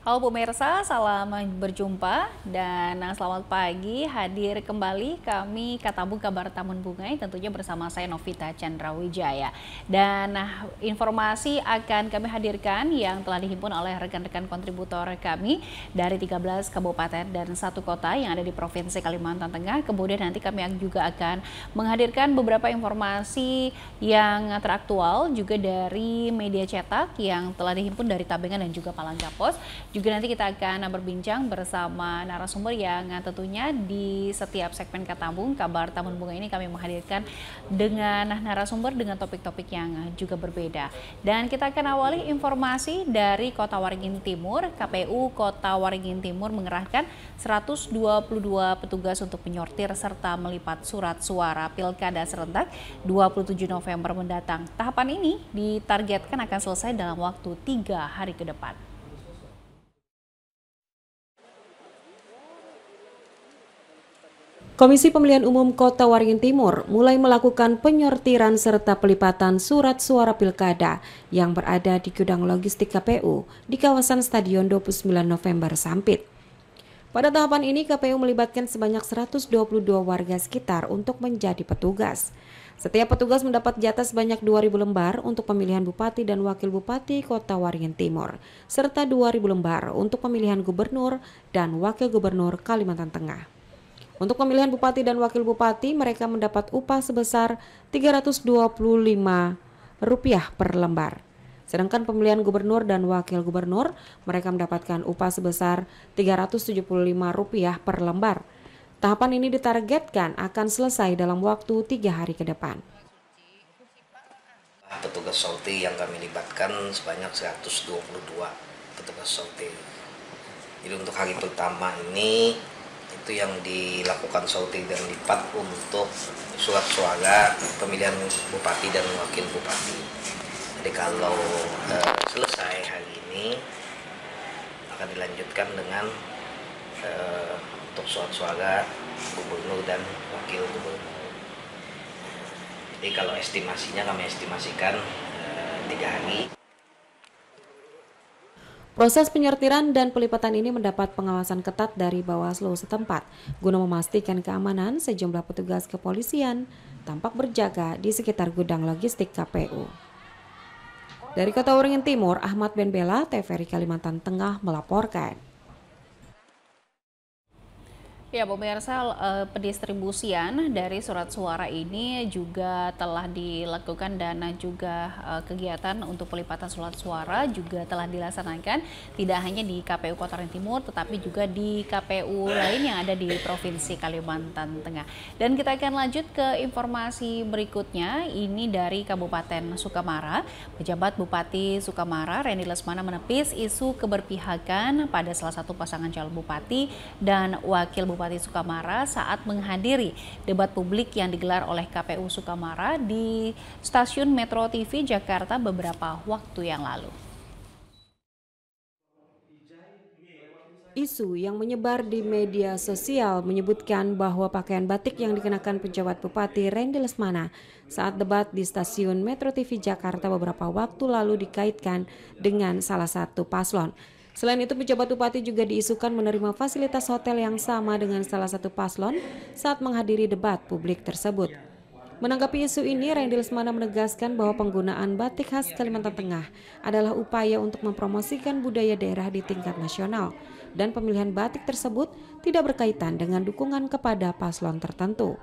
Halo pemirsa, salam berjumpa dan selamat pagi. Hadir kembali kami Katabung Kabar Taman Bungai tentunya bersama saya Novita Chandrawidjaya. Dan informasi akan kami hadirkan yang telah dihimpun oleh rekan-rekan kontributor kami dari 13 kabupaten dan 1 kota yang ada di Provinsi Kalimantan Tengah. Kemudian nanti kami juga akan menghadirkan beberapa informasi yang teraktual juga dari media cetak yang telah dihimpun dari Tabengan dan juga Palangka Pos. Juga nanti kita akan berbincang bersama narasumber yang tentunya di setiap segmen Katabung Kabar Taman Bunga ini kami menghadirkan dengan narasumber dengan topik-topik yang juga berbeda. Dan kita akan awali informasi dari Kota Waringin Timur. KPU Kota Waringin Timur mengerahkan 122 petugas untuk menyortir serta melipat surat suara Pilkada serentak 27 November mendatang. Tahapan ini ditargetkan akan selesai dalam waktu 3 hari ke depan. Komisi Pemilihan Umum Kota Waringin Timur mulai melakukan penyortiran serta pelipatan surat suara pilkada yang berada di gudang logistik KPU di kawasan Stadion 29 November Sampit. Pada tahapan ini KPU melibatkan sebanyak 122 warga sekitar untuk menjadi petugas. Setiap petugas mendapat jatah sebanyak 2.000 lembar untuk pemilihan Bupati dan Wakil Bupati Kota Waringin Timur, serta 2.000 lembar untuk pemilihan Gubernur dan Wakil Gubernur Kalimantan Tengah. Untuk pemilihan Bupati dan Wakil Bupati, mereka mendapat upah sebesar Rp325 per lembar. Sedangkan pemilihan Gubernur dan Wakil Gubernur, mereka mendapatkan upah sebesar Rp375 per lembar. Tahapan ini ditargetkan akan selesai dalam waktu 3 hari ke depan. Petugas sorti yang kami libatkan sebanyak 122 petugas sorti. Jadi untuk hari pertama ini itu yang dilakukan sortir dan lipat untuk surat suara pemilihan Bupati dan Wakil Bupati. Jadi kalau selesai hari ini akan dilanjutkan dengan untuk surat suara Gubernur dan Wakil Gubernur. Jadi kalau estimasinya kami estimasikan 3 hari. Proses penyortiran dan pelipatan ini mendapat pengawasan ketat dari Bawaslu setempat guna memastikan keamanan. Sejumlah petugas kepolisian tampak berjaga di sekitar gudang logistik KPU. Dari Kota Waringin Timur, Ahmad Benbela, TVRI Kalimantan Tengah melaporkan. Ya pemirsa, pendistribusian dari surat suara ini juga telah dilakukan dan juga kegiatan untuk pelipatan surat suara juga telah dilaksanakan tidak hanya di KPU Kota Waringin Timur tetapi juga di KPU lain yang ada di Provinsi Kalimantan Tengah. Dan kita akan lanjut ke informasi berikutnya, ini dari Kabupaten Sukamara. Pejabat Bupati Sukamara Rendy Lesmana menepis isu keberpihakan pada salah satu pasangan calon bupati dan wakil bupati Sukamara saat menghadiri debat publik yang digelar oleh KPU Sukamara di stasiun Metro TV Jakarta beberapa waktu yang lalu. Isu yang menyebar di media sosial menyebutkan bahwa pakaian batik yang dikenakan pejabat Bupati Rendy Lesmana saat debat di stasiun Metro TV Jakarta beberapa waktu lalu dikaitkan dengan salah satu paslon. Selain itu, pejabat Bupati juga diisukan menerima fasilitas hotel yang sama dengan salah satu paslon saat menghadiri debat publik tersebut. Menanggapi isu ini, Rendy Lesmana menegaskan bahwa penggunaan batik khas Kalimantan Tengah adalah upaya untuk mempromosikan budaya daerah di tingkat nasional dan pemilihan batik tersebut tidak berkaitan dengan dukungan kepada paslon tertentu.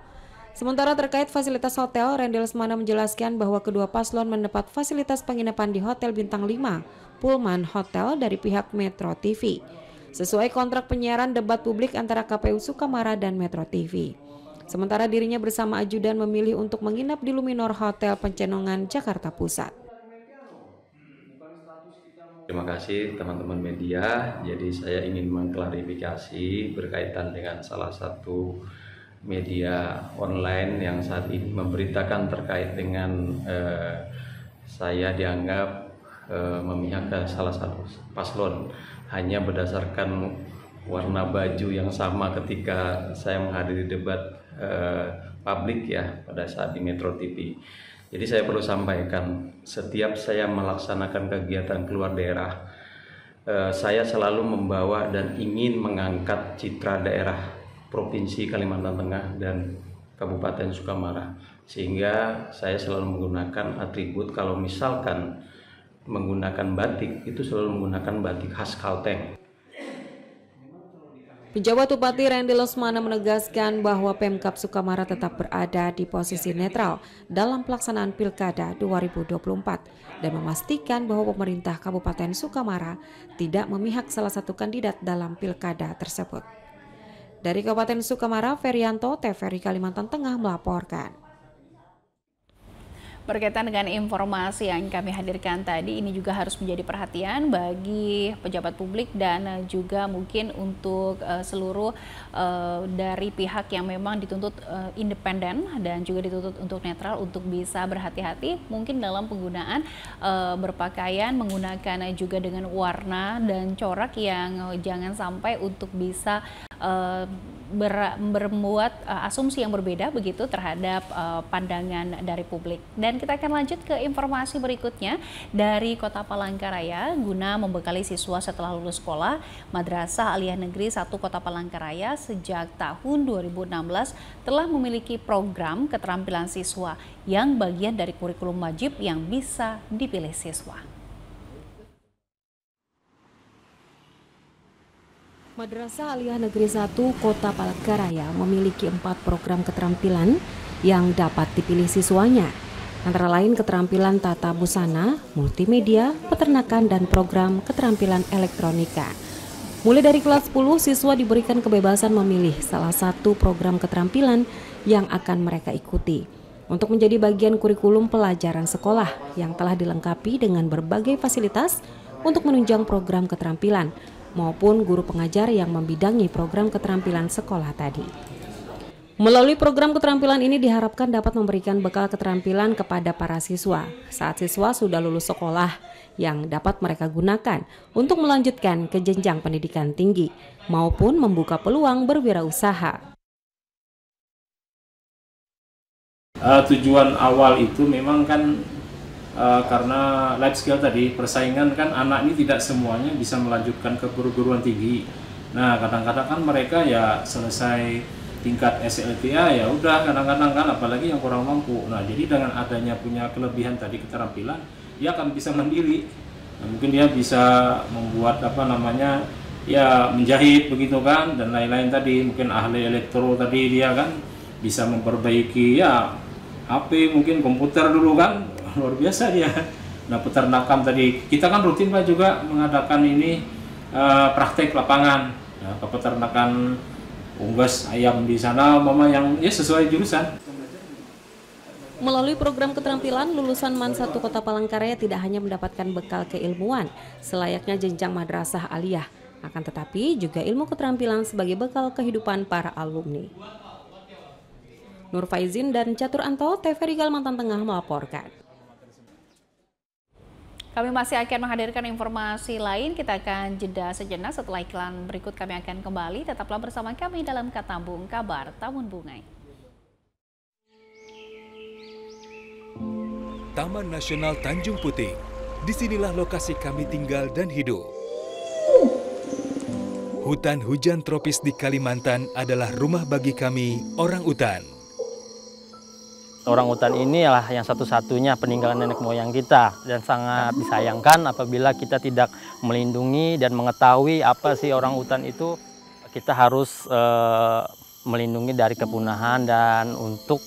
Sementara terkait fasilitas hotel, Rendy Lesmana menjelaskan bahwa kedua paslon mendapat fasilitas penginapan di Hotel Bintang 5 Pullman Hotel dari pihak Metro TV, sesuai kontrak penyiaran debat publik antara KPU Sukamara dan Metro TV. Sementara dirinya bersama ajudan memilih untuk menginap di Luminor Hotel Pencenongan, Jakarta Pusat. Terima kasih teman-teman media. Jadi saya ingin mengklarifikasi berkaitan dengan salah satu media online yang saat ini memberitakan terkait dengan saya dianggap memihak ke salah satu paslon hanya berdasarkan warna baju yang sama ketika saya menghadiri debat publik ya pada saat di Metro TV. Jadi saya perlu sampaikan, setiap saya melaksanakan kegiatan keluar daerah saya selalu membawa dan ingin mengangkat citra daerah Provinsi Kalimantan Tengah dan Kabupaten Sukamara, sehingga saya selalu menggunakan atribut. Kalau misalkan menggunakan batik, itu selalu menggunakan batik khas Kalteng. Penjabat Bupati Randy Lesmana menegaskan bahwa Pemkab Sukamara tetap berada di posisi netral dalam pelaksanaan Pilkada 2024 dan memastikan bahwa pemerintah Kabupaten Sukamara tidak memihak salah satu kandidat dalam Pilkada tersebut. Dari Kabupaten Sukamara, Ferianto, TVRI Kalimantan Tengah melaporkan. Berkaitan dengan informasi yang kami hadirkan tadi, ini juga harus menjadi perhatian bagi pejabat publik dan juga mungkin untuk seluruh dari pihak yang memang dituntut independen dan juga dituntut untuk netral, untuk bisa berhati-hati mungkin dalam penggunaan berpakaian, menggunakan juga dengan warna dan corak yang jangan sampai untuk bisa berbuat asumsi yang berbeda begitu terhadap pandangan dari publik. Dan kita akan lanjut ke informasi berikutnya dari Kota Palangkaraya. Guna membekali siswa setelah lulus sekolah, Madrasah Aliyah Negeri 1 Kota Palangkaraya sejak tahun 2016 telah memiliki program keterampilan siswa yang bagian dari kurikulum wajib yang bisa dipilih siswa. Madrasah Aliyah Negeri 1 Kota Palangkaraya memiliki 4 program keterampilan yang dapat dipilih siswanya. Antara lain keterampilan tata busana, multimedia, peternakan, dan program keterampilan elektronika. Mulai dari kelas 10, siswa diberikan kebebasan memilih salah satu program keterampilan yang akan mereka ikuti untuk menjadi bagian kurikulum pelajaran sekolah yang telah dilengkapi dengan berbagai fasilitas untuk menunjang program keterampilan maupun guru pengajar yang membidangi program keterampilan sekolah tadi. Melalui program keterampilan ini diharapkan dapat memberikan bekal keterampilan kepada para siswa saat siswa sudah lulus sekolah yang dapat mereka gunakan untuk melanjutkan ke jenjang pendidikan tinggi maupun membuka peluang berwirausaha. Tujuan awal itu memang kan karena life skill tadi, persaingan kan anak ini tidak semuanya bisa melanjutkan ke perguruan tinggi. Nah, kadang-kadang kan mereka ya selesai tingkat SLTA ya udah, kadang-kadang kan apalagi yang kurang mampu. Nah, jadi dengan adanya punya kelebihan tadi keterampilan, dia akan bisa mandiri. Nah, mungkin dia bisa membuat ya menjahit begitu kan, dan lain-lain tadi, mungkin ahli elektro tadi dia kan bisa memperbaiki ya HP, mungkin komputer dulu kan, luar biasa dia. Nah, peternakan tadi kita kan rutin Pak juga mengadakan ini praktek lapangan ya, ke peternakan unggas ayam di sana, mama yang ya sesuai jurusan. Melalui program keterampilan, lulusan MAN 1 Kota Palangkaraya tidak hanya mendapatkan bekal keilmuan selayaknya jenjang madrasah aliyah, akan tetapi juga ilmu keterampilan sebagai bekal kehidupan para alumni. Nur Faizin dan Catur Anto, TVRI Kalimantan Tengah melaporkan. Kami masih akan menghadirkan informasi lain. Kita akan jeda sejenak. Setelah iklan berikut kami akan kembali. Tetaplah bersama kami dalam Katambung Kabar Tamun Bungai. Taman Nasional Tanjung Puting. Disinilah lokasi kami tinggal dan hidup. Hutan hujan tropis di Kalimantan adalah rumah bagi kami, orang utan. Orang utan ini adalah yang satu-satunya peninggalan nenek moyang kita, dan sangat disayangkan apabila kita tidak melindungi dan mengetahui apa sih orang utan itu. Kita harus melindungi dari kepunahan dan untuk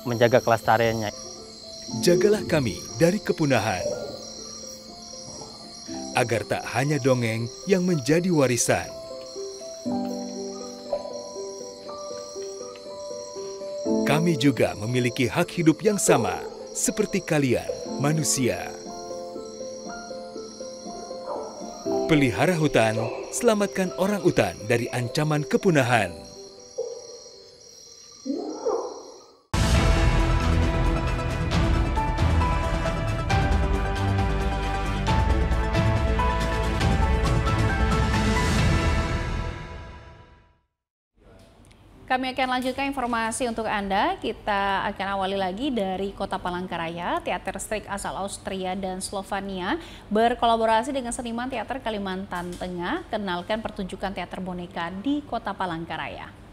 menjaga kelestariannya. Jagalah kami dari kepunahan, agar tak hanya dongeng yang menjadi warisan. Kami juga memiliki hak hidup yang sama, seperti kalian, manusia. Pelihara hutan, selamatkan orang utan dari ancaman kepunahan. Kami akan lanjutkan informasi untuk Anda. Kita akan awali lagi dari Kota Palangkaraya. Teater Strik asal Austria dan Slovenia berkolaborasi dengan seniman teater Kalimantan Tengah kenalkan pertunjukan teater boneka di Kota Palangkaraya.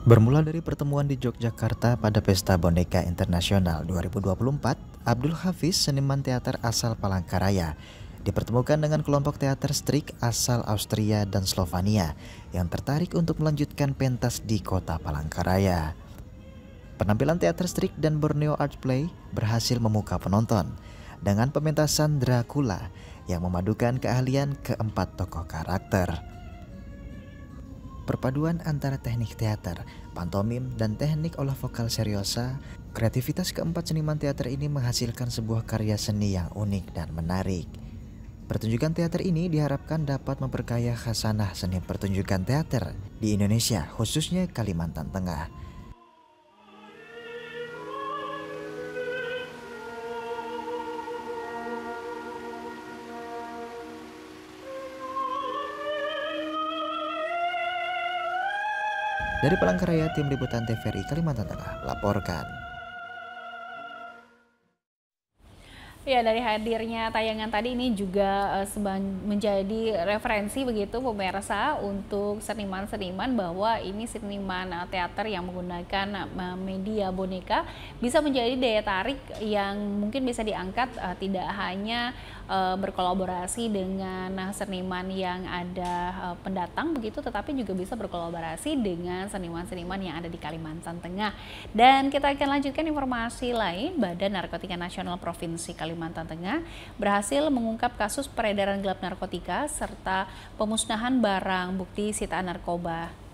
Bermula dari pertemuan di Yogyakarta pada Pesta Boneka Internasional 2024, Abdul Hafiz, seniman teater asal Palangkaraya, dipertemukan dengan kelompok teater Strik asal Austria dan Slovenia yang tertarik untuk melanjutkan pentas di Kota Palangkaraya. Penampilan teater Strik dan Borneo Art Play berhasil memukau penonton dengan pementasan Dracula yang memadukan keahlian keempat tokoh karakter. Perpaduan antara teknik teater, pantomim, dan teknik olah vokal seriosa, kreativitas keempat seniman teater ini menghasilkan sebuah karya seni yang unik dan menarik. Pertunjukan teater ini diharapkan dapat memperkaya khasanah seni pertunjukan teater di Indonesia, khususnya Kalimantan Tengah. Dari Palangkaraya, Tim Liputan TVRI Kalimantan Tengah melaporkan. Ya, dari hadirnya tayangan tadi ini juga menjadi referensi begitu pemirsa untuk seniman-seniman bahwa ini seniman teater yang menggunakan media boneka bisa menjadi daya tarik yang mungkin bisa diangkat tidak hanya berkolaborasi dengan seniman yang ada pendatang begitu, tetapi juga bisa berkolaborasi dengan seniman-seniman yang ada di Kalimantan Tengah. Dan kita akan lanjutkan informasi lain. Badan Narkotika Nasional Provinsi Kalimantan Tengah berhasil mengungkap kasus peredaran gelap narkotika serta pemusnahan barang bukti sitaan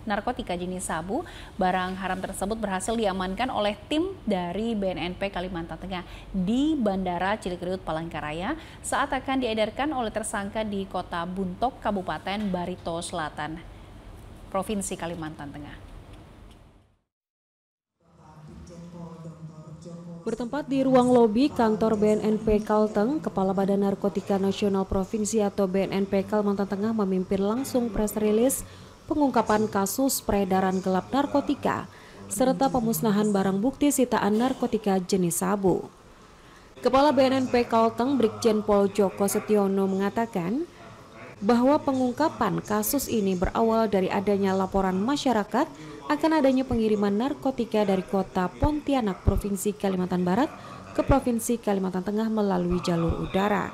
narkotika jenis sabu. Barang haram tersebut berhasil diamankan oleh tim dari BNNP Kalimantan Tengah di Bandara Cilikriwut Palangkaraya saat akan diedarkan oleh tersangka di Kota Buntok, Kabupaten Barito Selatan, Provinsi Kalimantan Tengah. Bertempat di ruang lobi kantor BNNP Kalteng, Kepala Badan Narkotika Nasional Provinsi atau BNNP Kalimantan Tengah memimpin langsung press release pengungkapan kasus peredaran gelap narkotika serta pemusnahan barang bukti sitaan narkotika jenis sabu. Kepala BNNP Kalteng Brigjen Pol Joko Setiono mengatakan bahwa pengungkapan kasus ini berawal dari adanya laporan masyarakat akan adanya pengiriman narkotika dari kota Pontianak, Provinsi Kalimantan Barat ke Provinsi Kalimantan Tengah melalui jalur udara.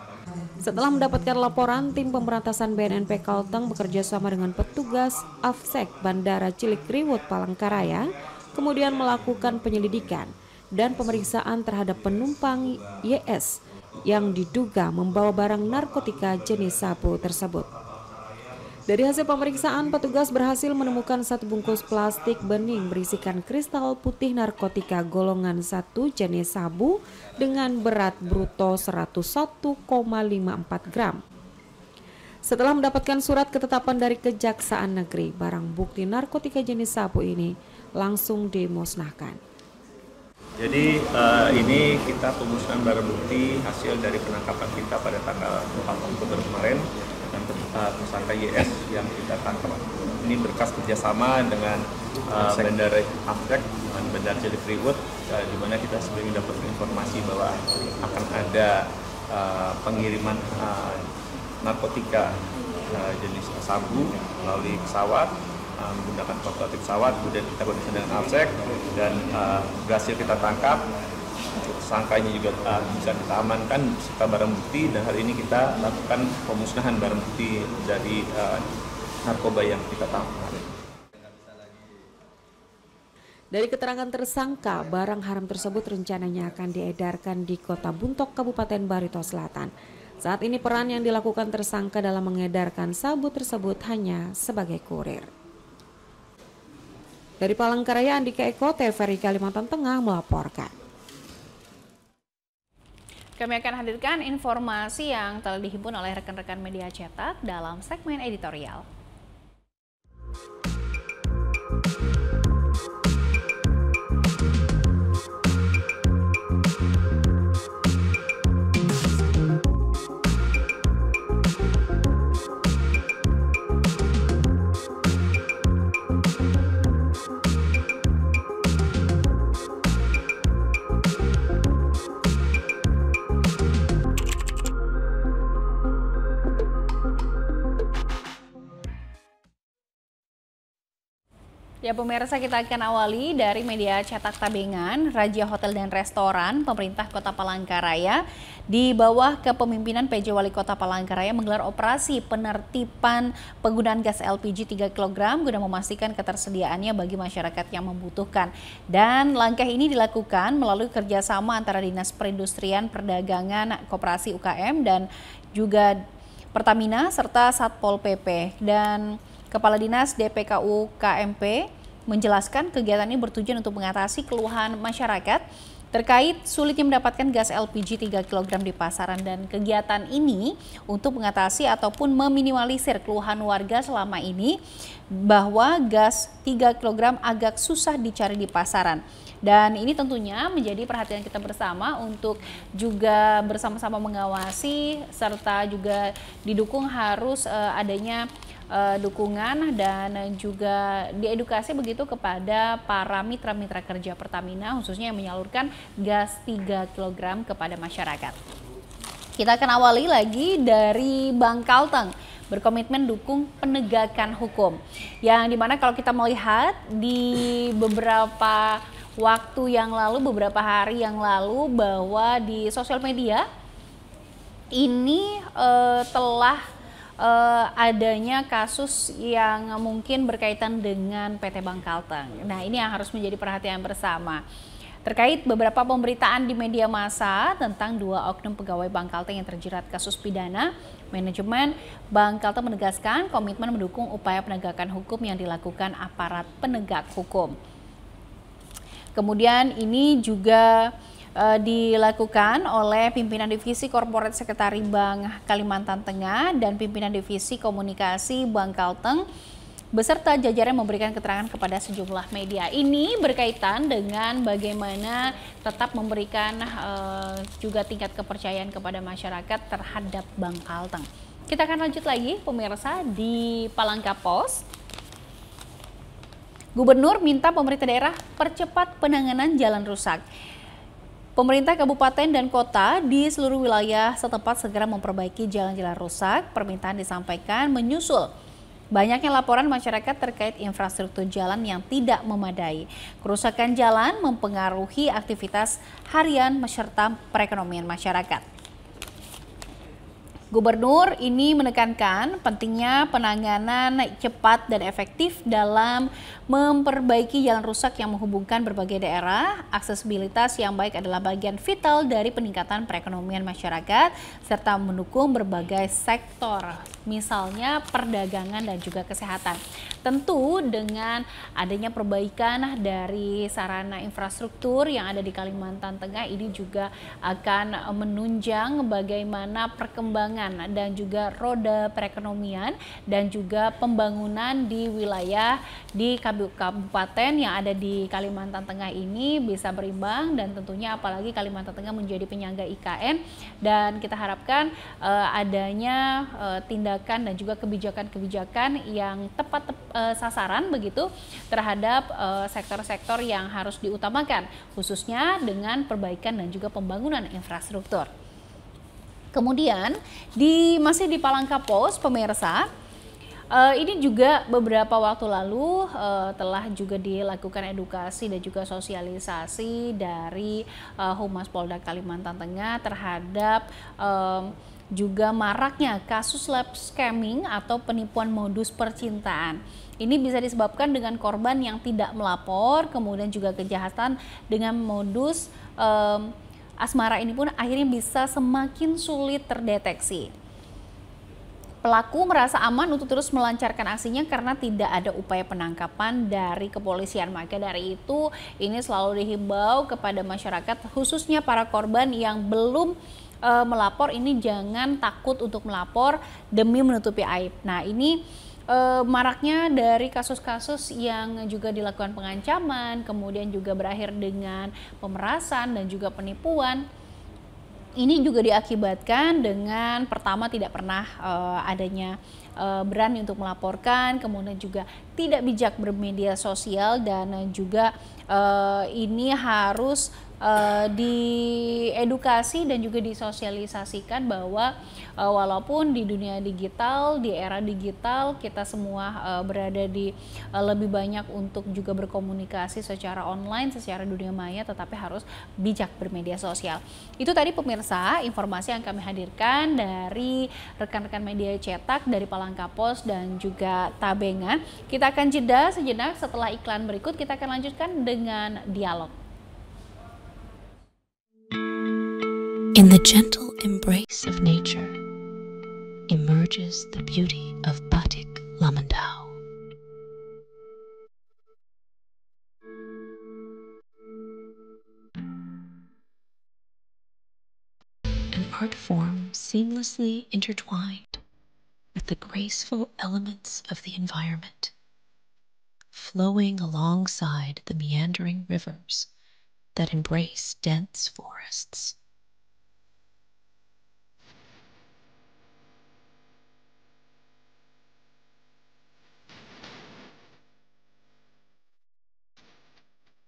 Setelah mendapatkan laporan, tim pemberantasan BNNP Kalteng bekerja sama dengan petugas Afsek Bandara Cilikriwut Palangkaraya, kemudian melakukan penyelidikan dan pemeriksaan terhadap penumpang YS yang diduga membawa barang narkotika jenis sabu tersebut. Dari hasil pemeriksaan, petugas berhasil menemukan satu bungkus plastik bening berisikan kristal putih narkotika golongan 1 jenis sabu dengan berat bruto 101,54 gram. Setelah mendapatkan surat ketetapan dari Kejaksaan Negeri, barang bukti narkotika jenis sabu ini langsung dimusnahkan. Jadi ini kita pemusnahan barang bukti hasil dari penangkapan kita pada tanggal 4 Oktober kemarin dan tersangka YS yang kita tangkap. Ini berkas kerjasama dengan Bandara Afsek dan Bandara Cilikriwut, di mana kita sebelumnya dapat informasi bahwa akan ada pengiriman narkotika jenis sabu melalui pesawat, menggunakan prototipe pesawat, kemudian kita bekerja dengan Afsek dan berhasil kita tangkap. Tersangkanya juga bisa kita amankan beserta barang bukti, dan hari ini kita lakukan pemusnahan barang bukti dari narkoba yang kita tangkap. Dari keterangan tersangka, barang haram tersebut rencananya akan diedarkan di Kota Buntok, Kabupaten Barito Selatan. Saat ini peran yang dilakukan tersangka dalam mengedarkan sabu tersebut hanya sebagai kurir. Dari Palangkaraya, Andika Eko, TVRI Kalimantan Tengah melaporkan. Kami akan hadirkan informasi yang telah dihimpun oleh rekan-rekan media cetak dalam segmen editorial. Ya pemirsa, kita akan awali dari media cetak Tabengan. Raja Hotel dan Restoran pemerintah Kota Palangkaraya di bawah kepemimpinan PJ Wali Kota Palangkaraya menggelar operasi penertiban penggunaan gas LPG 3 kg guna memastikan ketersediaannya bagi masyarakat yang membutuhkan. Dan langkah ini dilakukan melalui kerjasama antara Dinas Perindustrian Perdagangan Koperasi UKM dan juga Pertamina serta Satpol PP. Dan Kepala Dinas DPKU KMP menjelaskan kegiatan ini bertujuan untuk mengatasi keluhan masyarakat terkait sulitnya mendapatkan gas LPG 3 kg di pasaran, dan kegiatan ini untuk mengatasi ataupun meminimalisir keluhan warga selama ini bahwa gas 3 kg agak susah dicari di pasaran. Dan ini tentunya menjadi perhatian kita bersama untuk juga bersama-sama mengawasi serta juga didukung harus adanya dukungan dan juga diedukasi begitu kepada para mitra-mitra kerja Pertamina khususnya yang menyalurkan gas 3 kg kepada masyarakat. Kita akan awali lagi dari Bangkalteng berkomitmen dukung penegakan hukum. Yang dimana kalau kita melihat di beberapa waktu yang lalu, beberapa hari yang lalu bahwa di sosial media ini telah adanya kasus yang mungkin berkaitan dengan PT Bangkalteng. Nah, ini yang harus menjadi perhatian bersama. Terkait beberapa pemberitaan di media massa tentang 2 oknum pegawai Bangkalteng yang terjerat kasus pidana, manajemen Bangkalteng menegaskan komitmen mendukung upaya penegakan hukum yang dilakukan aparat penegak hukum. Kemudian ini juga dilakukan oleh pimpinan divisi Corporate Secretary Bank Kalimantan Tengah dan pimpinan divisi komunikasi Bangkalteng beserta jajaran memberikan keterangan kepada sejumlah media. Ini berkaitan dengan bagaimana tetap memberikan juga tingkat kepercayaan kepada masyarakat terhadap Bangkalteng. Kita akan lanjut lagi pemirsa di Palangka Pos. Gubernur minta pemerintah daerah percepat penanganan jalan rusak. Pemerintah kabupaten dan kota di seluruh wilayah setempat segera memperbaiki jalan-jalan rusak. Permintaan disampaikan menyusul banyaknya laporan masyarakat terkait infrastruktur jalan yang tidak memadai. Kerusakan jalan mempengaruhi aktivitas harian beserta perekonomian masyarakat. Gubernur ini menekankan pentingnya penanganan cepat dan efektif dalam memperbaiki jalan rusak yang menghubungkan berbagai daerah. Aksesibilitas yang baik adalah bagian vital dari peningkatan perekonomian masyarakat serta mendukung berbagai sektor, misalnya perdagangan dan juga kesehatan. Tentu dengan adanya perbaikan dari sarana infrastruktur yang ada di Kalimantan Tengah ini juga akan menunjang bagaimana perkembangan dan juga roda perekonomian dan juga pembangunan di wilayah di kabupaten yang ada di Kalimantan Tengah ini bisa berimbang, dan tentunya apalagi Kalimantan Tengah menjadi penyangga IKN, dan kita harapkan adanya tindakan dan juga kebijakan-kebijakan yang tepat sasaran begitu terhadap sektor-sektor yang harus diutamakan khususnya dengan perbaikan dan juga pembangunan infrastruktur. Kemudian masih di Palangka Pos pemirsa, ini juga beberapa waktu lalu telah juga dilakukan edukasi dan juga sosialisasi dari Humas Polda Kalimantan Tengah terhadap juga maraknya kasus lab scamming atau penipuan modus percintaan. Ini bisa disebabkan dengan korban yang tidak melapor, kemudian juga kejahatan dengan modus asmara ini pun akhirnya bisa semakin sulit terdeteksi. Pelaku merasa aman untuk terus melancarkan aksinya karena tidak ada upaya penangkapan dari kepolisian. Maka dari itu ini selalu dihimbau kepada masyarakat khususnya para korban yang belum melapor ini jangan takut untuk melapor demi menutupi aib. Nah, ini maraknya dari kasus-kasus yang juga dilakukan pengancaman, kemudian juga berakhir dengan pemerasan dan juga penipuan. Ini juga diakibatkan dengan pertama tidak pernah adanya berani untuk melaporkan, kemudian juga tidak bijak bermedia sosial, dan juga ini harus diedukasi dan juga disosialisasikan bahwa walaupun di dunia digital, di era digital kita semua berada di lebih banyak untuk juga berkomunikasi secara online, secara dunia maya, tetapi harus bijak bermedia sosial. Itu tadi pemirsa informasi yang kami hadirkan dari rekan-rekan media cetak dari Palangka Pos dan juga Tabengan. Kita akan jeda sejenak, setelah iklan berikut kita akan lanjutkan dengan dialog. In the gentle embrace of nature emerges the beauty of Batik Lamandau. An art form seamlessly intertwined with the graceful elements of the environment, flowing alongside the meandering rivers that embrace dense forests.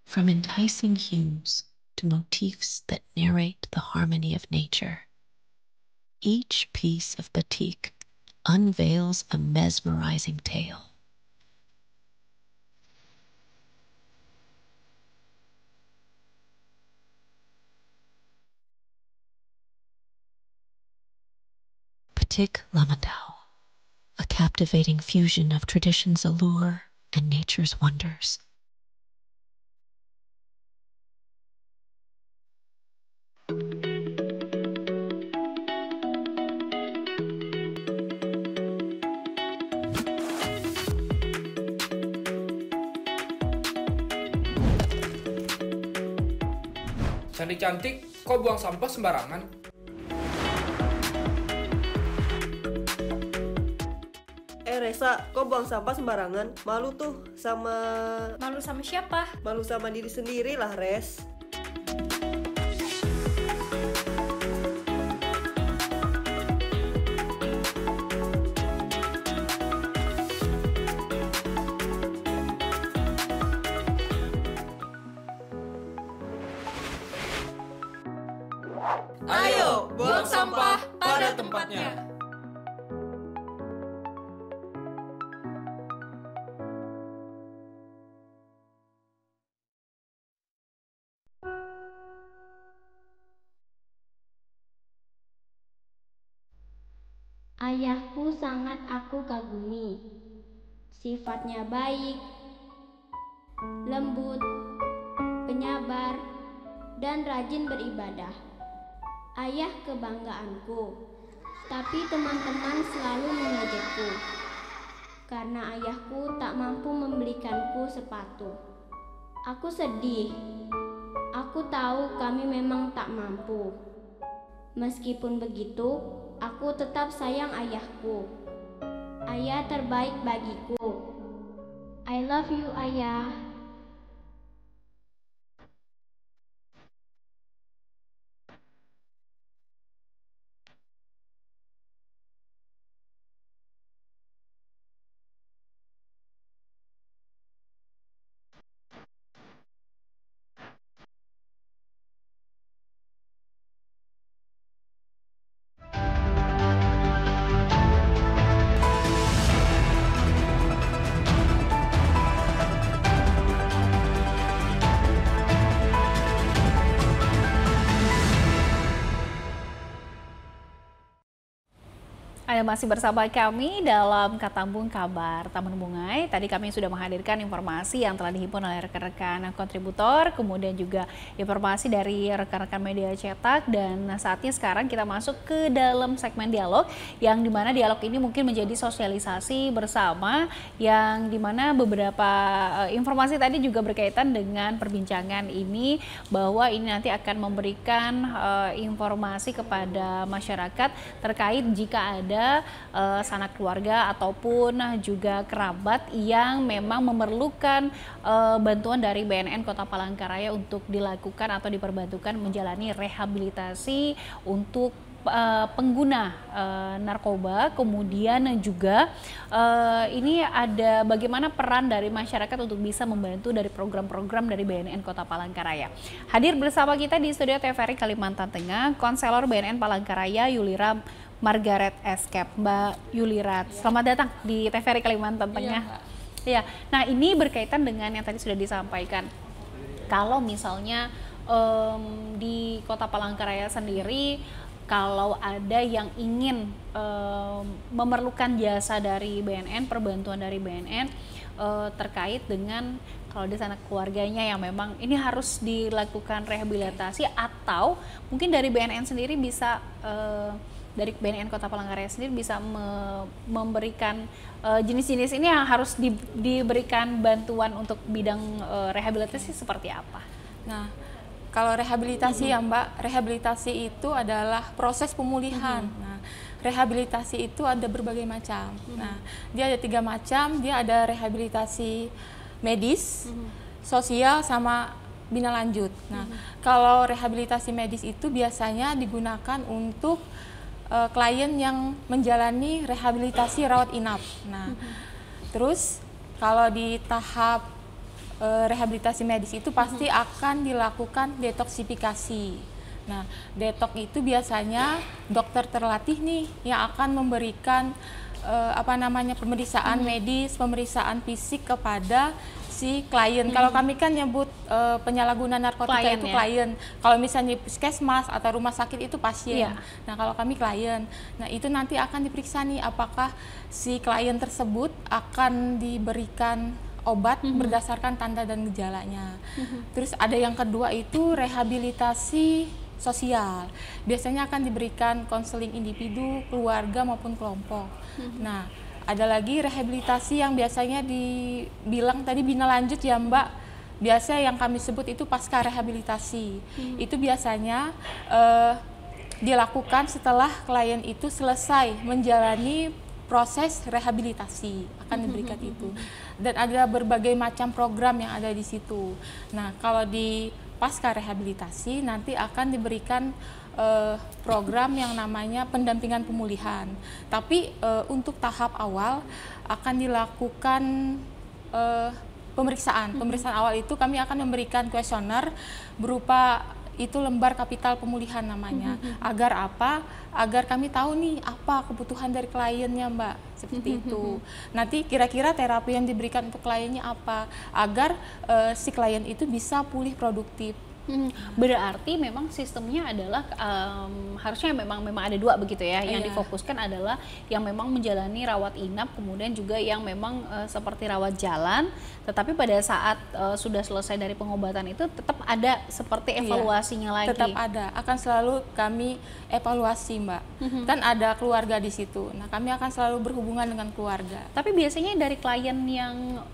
From enticing hues to motifs that narrate the harmony of nature, each piece of batik unveils a mesmerizing tale. Batik Lamandau, a captivating fusion of tradition's allure and nature's wonders. Cantik-cantik, kok buang sampah sembarangan? Resa, kok buang sampah sembarangan? Malu tuh sama... Malu sama siapa? Malu sama diri sendiri lah, Res. Ayo, buang sampah pada tempatnya. Ayahku sangat aku kagumi. Sifatnya baik, lembut, penyabar, dan rajin beribadah. Ayah kebanggaanku, tapi teman-teman selalu mengejekku karena ayahku tak mampu membelikanku sepatu. Aku sedih. Aku tahu kami memang tak mampu. Meskipun begitu, aku tetap sayang ayahku. Ayah terbaik bagiku. I love you, Ayah. Anda masih bersama kami dalam Katambung Kabar Taman Bungai. Tadi kami sudah menghadirkan informasi yang telah dihimpun oleh rekan-rekan kontributor, kemudian juga informasi dari rekan-rekan media cetak, dan saatnya sekarang kita masuk ke dalam segmen dialog, yang dimana dialog ini mungkin menjadi sosialisasi bersama, yang dimana beberapa informasi tadi juga berkaitan dengan perbincangan ini, bahwa ini nanti akan memberikan informasi kepada masyarakat terkait jika ada sanak keluarga ataupun juga kerabat yang memang memerlukan bantuan dari BNN Kota Palangkaraya untuk dilakukan atau diperbantukan menjalani rehabilitasi untuk pengguna narkoba. Kemudian juga ini ada bagaimana peran dari masyarakat untuk bisa membantu dari program-program dari BNN Kota Palangkaraya. Hadir bersama kita di studio TVRI Kalimantan Tengah, konselor BNN Palangkaraya Yulira Margaret Escape. Mbak Yulira, selamat datang di TVRI Kalimantan Tengah. Ya, nah ini berkaitan dengan yang tadi sudah disampaikan. Kalau misalnya di Kota Palangkaraya sendiri, kalau ada yang ingin memerlukan jasa dari BNN, perbantuan dari BNN terkait dengan kalau di sana keluarganya yang memang ini harus dilakukan rehabilitasi, atau mungkin dari BNN sendiri bisa dari BNN Kota Palangkaraya sendiri bisa memberikan jenis-jenis ini yang harus diberikan bantuan untuk bidang rehabilitasi seperti apa? Nah, kalau rehabilitasi ya Mbak, rehabilitasi itu adalah proses pemulihan. Nah, rehabilitasi itu ada berbagai macam. Nah, dia ada 3 macam. Dia ada rehabilitasi medis, sosial, sama bina lanjut. Nah, kalau rehabilitasi medis itu biasanya digunakan untuk klien yang menjalani rehabilitasi rawat inap. Nah, terus kalau di tahap rehabilitasi medis itu pasti akan dilakukan detoksifikasi. Nah, detok itu biasanya dokter terlatih nih yang akan memberikan pemeriksaan medis, pemeriksaan fisik kepada si klien. Kalau kami kan nyebut penyalahguna narkotika klien, itu klien. Kalau misalnya puskesmas atau rumah sakit itu pasien. Nah, kalau kami klien. Nah, itu nanti akan diperiksa nih apakah si klien tersebut akan diberikan obat berdasarkan tanda dan gejalanya. Terus ada yang kedua itu rehabilitasi sosial. Biasanya akan diberikan konseling individu, keluarga maupun kelompok. Nah, ada lagi rehabilitasi yang biasanya dibilang tadi bina lanjut ya Mbak. Biasa yang kami sebut itu pasca rehabilitasi. Itu biasanya dilakukan setelah klien itu selesai menjalani proses rehabilitasi, akan diberikan itu. Dan ada berbagai macam program yang ada di situ. Nah, kalau di pasca rehabilitasi nanti akan diberikan program yang namanya pendampingan pemulihan. Tapi untuk tahap awal akan dilakukan pemeriksaan. Pemeriksaan awal itu kami akan memberikan kuesioner berupa itu lembar kapital pemulihan namanya. Agar apa? Agar kami tahu nih apa kebutuhan dari kliennya Mbak. Seperti itu. Nanti kira-kira terapi yang diberikan untuk kliennya apa? Agar si klien itu bisa pulih produktif. Berarti memang sistemnya adalah harusnya memang ada 2 begitu ya. Yang difokuskan adalah yang memang menjalani rawat inap, kemudian juga yang memang seperti rawat jalan. Tetapi pada saat sudah selesai dari pengobatan itu tetap ada seperti evaluasinya lagi. Tetap ada, akan selalu kami evaluasi Mbak. Kan ada keluarga di situ. Nah, kami akan selalu berhubungan dengan keluarga. Tapi biasanya dari klien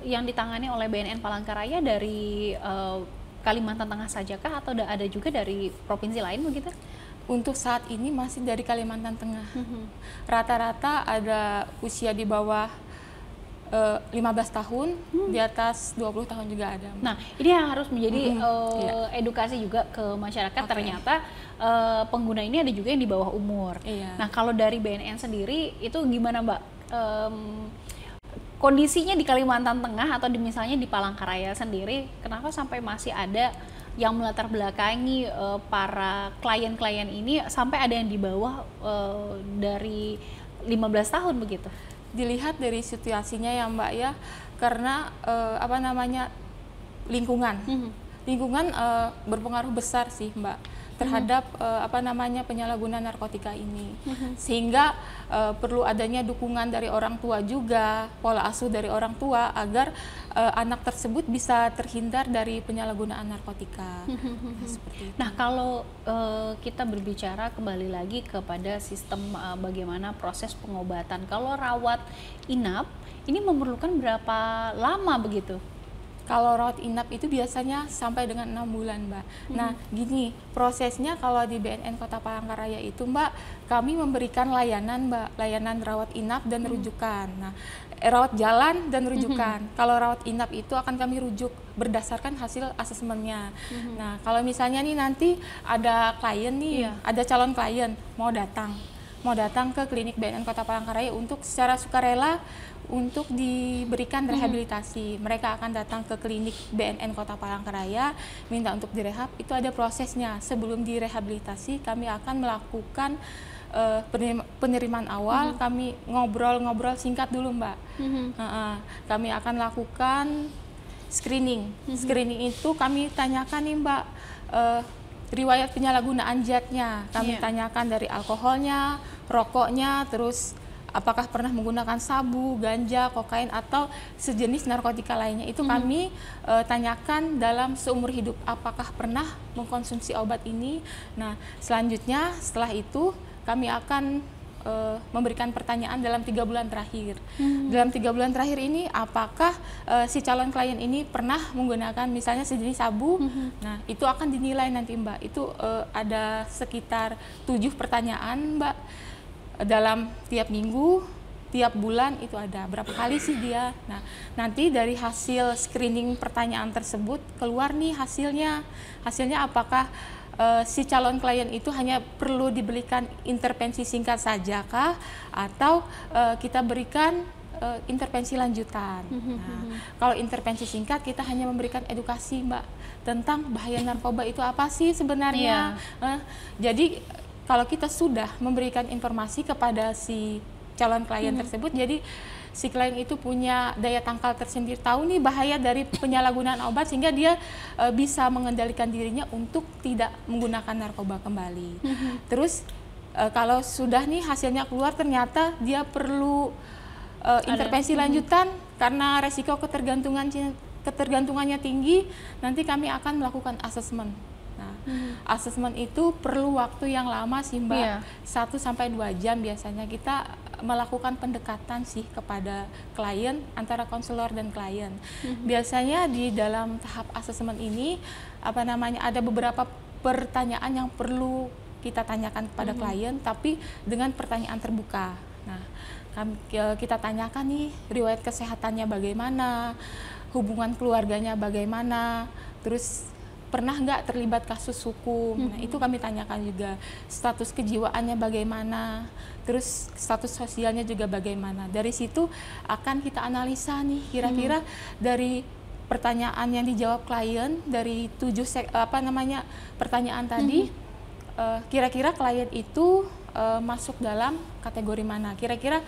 yang ditangani oleh BNN Palangkaraya dari Kalimantan Tengah sajakah atau ada juga dari provinsi lain begitu? Untuk saat ini masih dari Kalimantan Tengah. Rata-rata ada usia di bawah 15 tahun, di atas 20 tahun juga ada. Nah, ini yang harus menjadi edukasi juga ke masyarakat. Ternyata pengguna ini ada juga yang di bawah umur. Nah, kalau dari BNN sendiri itu gimana Mbak? Kondisinya di Kalimantan Tengah atau misalnya di Palangkaraya sendiri, kenapa sampai masih ada yang melatar belakangi para klien-klien ini sampai ada yang di bawah dari 15 tahun begitu? Dilihat dari situasinya ya Mbak ya, karena lingkungan. Lingkungan berpengaruh besar sih Mbak. terhadap penyalahgunaan narkotika ini. Sehingga perlu adanya dukungan dari orang tua juga, pola asuh dari orang tua agar anak tersebut bisa terhindar dari penyalahgunaan narkotika. Seperti itu. Nah, kalau kita berbicara kembali lagi kepada sistem bagaimana proses pengobatan, kalau rawat inap ini memerlukan berapa lama begitu? Kalau rawat inap itu biasanya sampai dengan 6 bulan, Mbak. Nah, gini, prosesnya kalau di BNN Kota Palangkaraya itu, Mbak, kami memberikan layanan, Mbak, layanan rawat inap dan rujukan. Nah, rawat jalan dan rujukan. Kalau rawat inap itu akan kami rujuk berdasarkan hasil asesmennya. Nah, kalau misalnya nih nanti ada klien nih, ada calon klien mau datang ke klinik BNN Kota Palangkaraya untuk secara sukarela untuk diberikan rehabilitasi. Mereka akan datang ke klinik BNN Kota Palangkaraya, minta untuk direhab. Itu ada prosesnya. Sebelum direhabilitasi, kami akan melakukan penerimaan awal. Kami ngobrol-ngobrol singkat dulu, Mbak. Kami akan lakukan screening. Screening itu kami tanyakan nih, Mbak, riwayat penyalahgunaan zatnya. Kami tanyakan dari alkoholnya, rokoknya, terus apakah pernah menggunakan sabu, ganja, kokain, atau sejenis narkotika lainnya. Itu kami tanyakan dalam seumur hidup, apakah pernah mengkonsumsi obat ini. Nah, selanjutnya setelah itu kami akan memberikan pertanyaan dalam 3 bulan terakhir. Dalam 3 bulan terakhir ini, apakah si calon klien ini pernah menggunakan misalnya sejenis sabu. Nah, itu akan dinilai nanti, Mbak. Itu ada sekitar 7 pertanyaan, Mbak. Dalam tiap minggu, tiap bulan itu ada berapa kali sih dia. Nah, nanti dari hasil screening pertanyaan tersebut keluar nih hasilnya. Hasilnya apakah si calon klien itu hanya perlu diberikan intervensi singkat saja kah, atau kita berikan intervensi lanjutan. Nah, kalau intervensi singkat kita hanya memberikan edukasi, Mbak, tentang bahaya narkoba itu apa sih sebenarnya. Jadi kalau kita sudah memberikan informasi kepada si calon klien tersebut, jadi si klien itu punya daya tangkal tersendiri, tahu nih bahaya dari penyalahgunaan obat, sehingga dia bisa mengendalikan dirinya untuk tidak menggunakan narkoba kembali. Terus kalau sudah nih hasilnya keluar, ternyata dia perlu intervensi lanjutan karena resiko ketergantungannya tinggi, nanti kami akan melakukan asesmen. Nah, asesmen itu perlu waktu yang lama sih, Mbak. 1 sampai 2 jam biasanya kita melakukan pendekatan sih kepada klien, antara konselor dan klien. Biasanya di dalam tahap asesmen ini ada beberapa pertanyaan yang perlu kita tanyakan kepada klien, tapi dengan pertanyaan terbuka. Nah, kita tanyakan nih riwayat kesehatannya bagaimana, hubungan keluarganya bagaimana, terus pernah nggak terlibat kasus hukum. Nah, itu kami tanyakan juga. Status kejiwaannya bagaimana, terus status sosialnya juga bagaimana. Dari situ akan kita analisa nih, kira-kira dari pertanyaan yang dijawab klien, dari 7 pertanyaan tadi, kira-kira klien itu masuk dalam kategori mana, kira-kira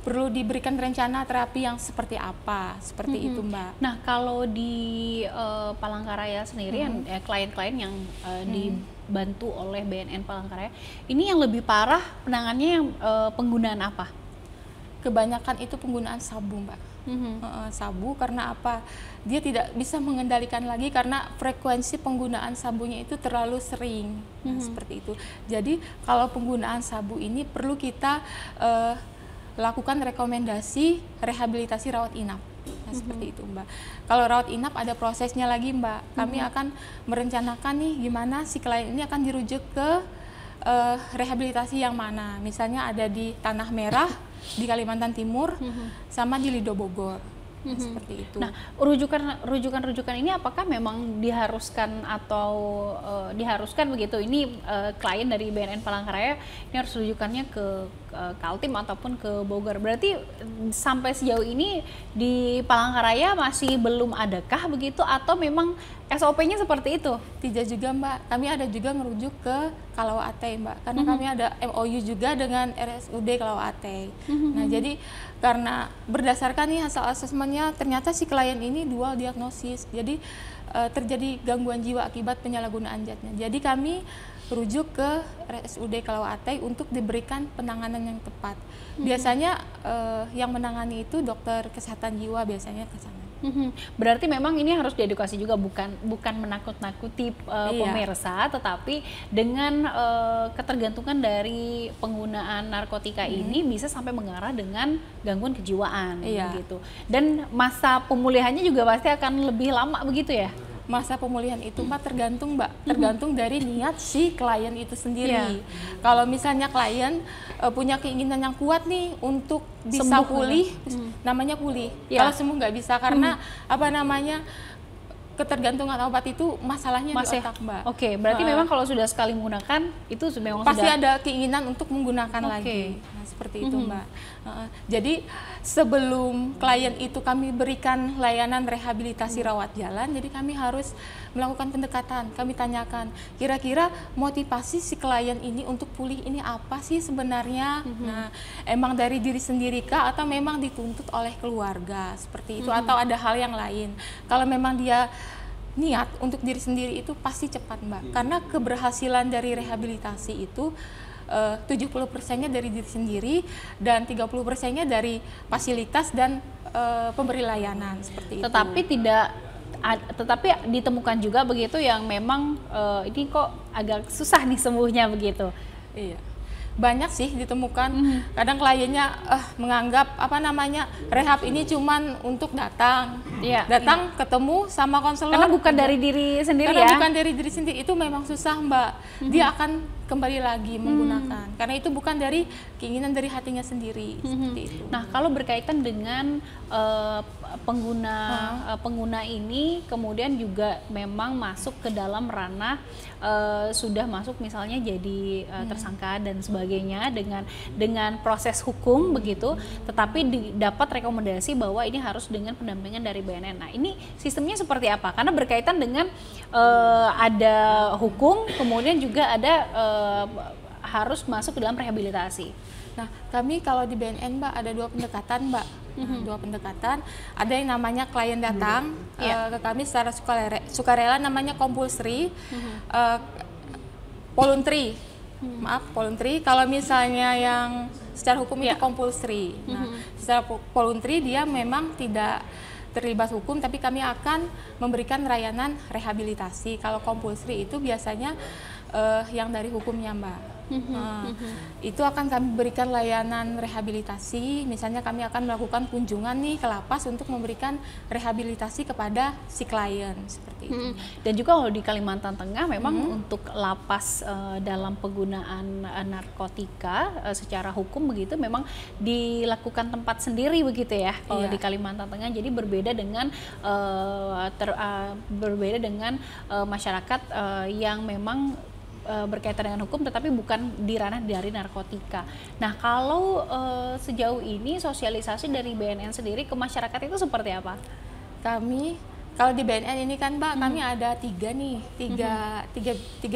perlu diberikan rencana terapi yang seperti apa, seperti itu, Mbak. Nah, kalau di Palangkaraya sendiri, klien-klien yang dibantu oleh BNN Palangkaraya, ini yang lebih parah penanganannya yang penggunaan apa? Kebanyakan itu penggunaan sabu, Mbak. Sabu karena apa? Dia tidak bisa mengendalikan lagi karena frekuensi penggunaan sabunya itu terlalu sering. Nah, seperti itu. Jadi kalau penggunaan sabu ini perlu kita lakukan rekomendasi rehabilitasi rawat inap. Nah, seperti itu, Mbak. Kalau rawat inap ada prosesnya lagi, Mbak. Kami akan merencanakan nih gimana si klien ini akan dirujuk ke rehabilitasi yang mana. Misalnya ada di Tanah Merah, di Kalimantan Timur, sama di Lido Bogor. Seperti itu. Nah, rujukan ini apakah memang diharuskan atau diharuskan begitu? Ini klien dari BNN Palangkaraya ini harus rujukannya ke Kaltim ataupun ke Bogor. Berarti sampai sejauh ini di Palangkaraya masih belum adakah begitu, atau memang SOP-nya seperti itu? Tidak juga, Mbak. Kami ada juga merujuk ke Kalawate, Mbak. Karena kami ada MOU juga dengan RSUD Kalawate. Nah, jadi karena berdasarkan nih hasil asesmennya, ternyata si klien ini dual diagnosis. Jadi terjadi gangguan jiwa akibat penyalahgunaan zatnya. Jadi kami rujuk ke RSUD Kalawatay untuk diberikan penanganan yang tepat. Biasanya yang menangani itu dokter kesehatan jiwa biasanya ke sana. Berarti memang ini harus diedukasi juga, bukan menakut-nakuti pemirsa, tetapi dengan ketergantungan dari penggunaan narkotika ini bisa sampai mengarah dengan gangguan kejiwaan gitu. Dan masa pemulihannya juga pasti akan lebih lama begitu ya? Masa pemulihan itu Mbak tergantung dari niat si klien itu sendiri. Kalau misalnya klien punya keinginan yang kuat nih untuk bisa sembuh, pulih, namanya pulih. Kalau sembuh nggak bisa karena apa namanya, ketergantungan obat itu masalahnya di otak, Mbak. Oke, berarti memang kalau sudah sekali menggunakan itu memang pasti ada keinginan untuk menggunakan lagi. Nah, seperti itu, Mbak. Jadi sebelum klien itu kami berikan layanan rehabilitasi rawat jalan, jadi kami harus melakukan pendekatan. Kami tanyakan, kira-kira motivasi si klien ini untuk pulih ini apa sih sebenarnya? Nah, emang dari diri sendiri kah atau memang dituntut oleh keluarga seperti itu, atau ada hal yang lain? Kalau memang dia niat untuk diri sendiri itu pasti cepat, Mbak. Karena keberhasilan dari rehabilitasi itu 70%-nya dari diri sendiri dan 30%-nya dari fasilitas dan pemberi layanan seperti itu. Tetapi ditemukan juga begitu yang memang ini kok agak susah nih sembuhnya begitu. Iya. Banyak sih ditemukan. Kadang kliennya menganggap apa namanya, rehab ini cuman untuk datang ketemu sama konselor, karena bukan dari diri sendiri. Karena bukan dari diri sendiri, itu memang susah, Mbak. Dia akan kembali lagi menggunakan karena itu bukan dari keinginan dari hatinya sendiri. Seperti itu. Nah, kalau berkaitan dengan pengguna ini kemudian juga memang masuk ke dalam ranah sudah masuk misalnya jadi tersangka dan sebagainya dengan proses hukum begitu, tetapi dapat rekomendasi bahwa ini harus dengan pendampingan dari BNN. Nah, ini sistemnya seperti apa? Karena berkaitan dengan ada hukum, kemudian juga ada harus masuk ke dalam rehabilitasi. Nah, kami kalau di BNN, Mbak, ada 2 pendekatan, Mbak. Dua pendekatan. Ada yang namanya klien datang ke kami secara sukarela, namanya compulsory, voluntary. Voluntary. Kalau misalnya yang secara hukum itu compulsory. Nah, secara voluntary dia memang tidak terlibat hukum, tapi kami akan memberikan layanan rehabilitasi. Kalau compulsory itu biasanya yang dari hukumnya, Mbak. Itu akan kami berikan layanan rehabilitasi. Misalnya kami akan melakukan kunjungan nih ke lapas untuk memberikan rehabilitasi kepada si klien seperti itu. Dan juga kalau di Kalimantan Tengah memang untuk lapas dalam penggunaan narkotika secara hukum begitu memang dilakukan tempat sendiri begitu ya kalau di Kalimantan Tengah. Jadi berbeda dengan masyarakat yang memang berkaitan dengan hukum tetapi bukan di ranah dari narkotika. Nah, kalau sejauh ini sosialisasi dari BNN sendiri ke masyarakat itu seperti apa? Kami kalau di BNN ini kan, Mbak, kami ada tiga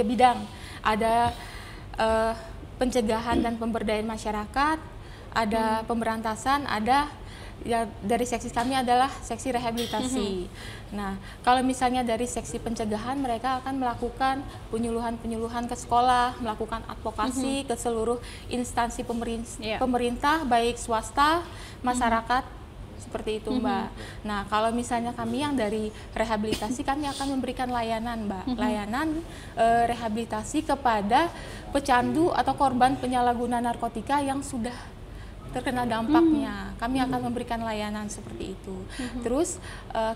bidang. Ada pencegahan dan pemberdayaan masyarakat, ada pemberantasan, ada ya dari seksi kami adalah seksi rehabilitasi. Nah, kalau misalnya dari seksi pencegahan, mereka akan melakukan penyuluhan ke sekolah, melakukan advokasi ke seluruh instansi pemerintah, baik swasta, masyarakat, seperti itu, Mbak. Nah, kalau misalnya kami yang dari rehabilitasi, kami akan memberikan layanan, Mbak, layanan rehabilitasi kepada pecandu atau korban penyalahgunaan narkotika yang sudah terkena dampaknya. Kami akan memberikan layanan seperti itu. Terus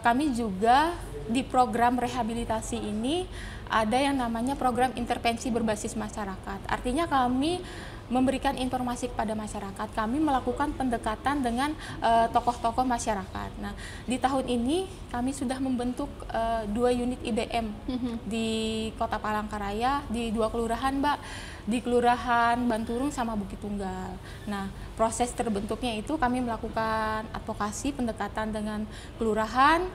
kami juga di program rehabilitasi ini ada yang namanya program intervensi berbasis masyarakat. Artinya kami memberikan informasi kepada masyarakat. Kami melakukan pendekatan dengan tokoh-tokoh masyarakat. Nah, di tahun ini kami sudah membentuk 2 unit IBM di Kota Palangkaraya, di 2 kelurahan, Mbak, di Kelurahan Banturung sama Bukit Tunggal. Nah, proses terbentuknya itu kami melakukan advokasi pendekatan dengan kelurahan,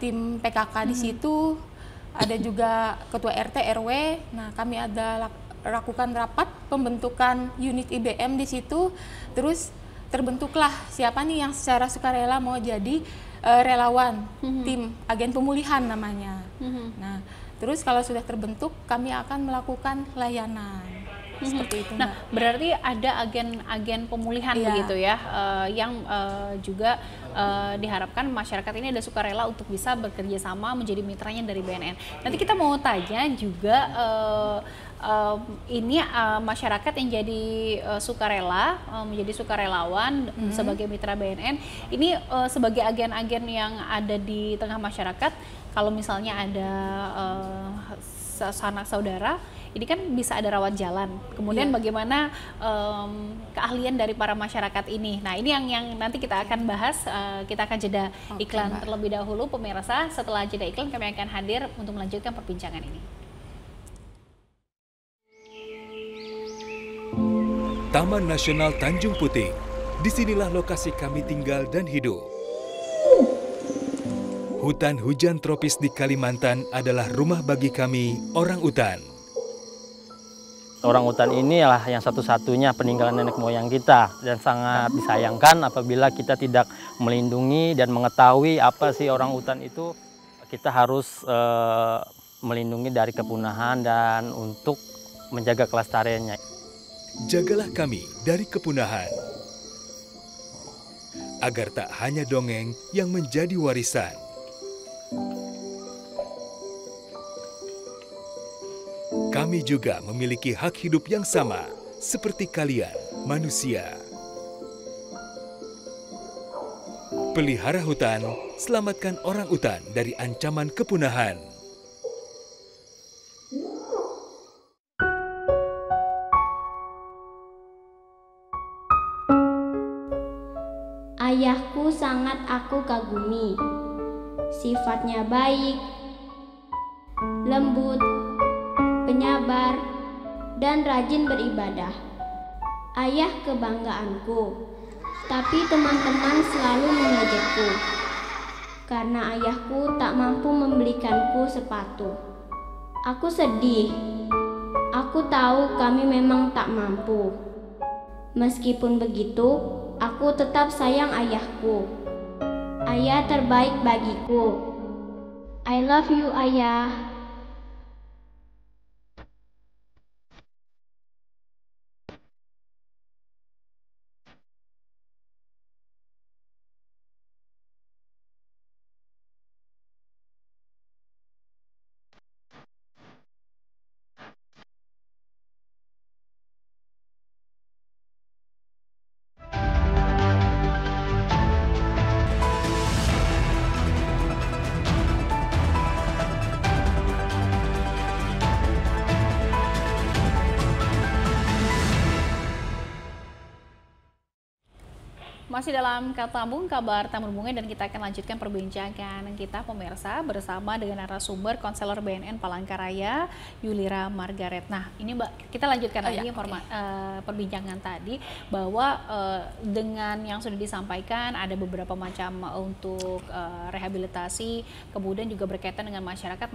tim PKK di situ, ada juga ketua RT RW. Nah, kami ada lakukan rapat pembentukan unit IBM di situ, terus terbentuklah siapa nih yang secara sukarela mau jadi relawan tim agen pemulihan namanya. Nah, Terus kalau sudah terbentuk, kami akan melakukan layanan. Seperti itu. Nah, berarti ada agen-agen pemulihan begitu ya, yang juga diharapkan masyarakat ini ada sukarela untuk bisa bekerja sama menjadi mitranya dari BNN. Nanti kita mau tanya juga ini masyarakat yang jadi sukarela, menjadi sukarelawan sebagai mitra BNN, ini sebagai agen-agen yang ada di tengah masyarakat, kalau misalnya ada sanak saudara, ini kan bisa ada rawat jalan. Kemudian bagaimana keahlian dari para masyarakat ini. Nah, ini yang nanti kita akan bahas. Kita akan jeda iklan terlebih dahulu, pemirsa. Setelah jeda iklan, kami akan hadir untuk melanjutkan perbincangan ini. Taman Nasional Tanjung Puting. Disinilah lokasi kami tinggal dan hidup. Hutan hujan tropis di Kalimantan adalah rumah bagi kami, orang utan. Orang utan ini adalah yang satu-satunya peninggalan nenek moyang kita, dan sangat disayangkan apabila kita tidak melindungi dan mengetahui apa sih orang utan itu. Kita harus melindungi dari kepunahan dan untuk menjaga kelestariannya. Jagalah kami dari kepunahan, agar tak hanya dongeng yang menjadi warisan. Kami juga memiliki hak hidup yang sama, seperti kalian, manusia. Pelihara hutan, selamatkan orang utan dari ancaman kepunahan. Ayahku sangat aku kagumi. Sifatnya baik, lembut, penyabar, dan rajin beribadah. Ayah kebanggaanku, tapi teman-teman selalu mengejekku karena ayahku tak mampu membelikanku sepatu. Aku sedih. Aku tahu kami memang tak mampu. Meskipun begitu, aku tetap sayang ayahku. Ayah terbaik bagiku. I love you, Ayah. Masih dalam Katambung, kabar Taman Bunga, dan kita akan lanjutkan perbincangan kita pemirsa bersama dengan narasumber konselor BNN Palangkaraya, Yulira Margaret. Nah, ini Mbak, kita lanjutkan lagi perbincangan tadi bahwa dengan yang sudah disampaikan ada beberapa macam untuk rehabilitasi, kemudian juga berkaitan dengan masyarakat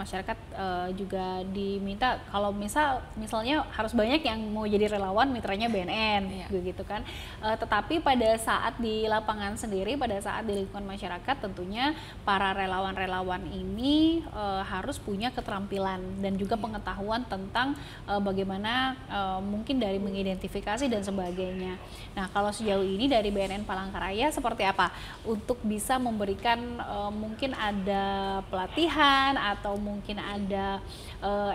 juga diminta kalau misalnya harus banyak yang mau jadi relawan, mitranya BNN, gitu kan. Tetapi pada saat di lapangan sendiri, pada saat di lingkungan masyarakat, tentunya para relawan-relawan ini harus punya keterampilan dan juga pengetahuan tentang bagaimana mungkin dari mengidentifikasi dan sebagainya. Nah, kalau sejauh ini dari BNN Palangkaraya seperti apa untuk bisa memberikan mungkin ada pelatihan atau mungkin ada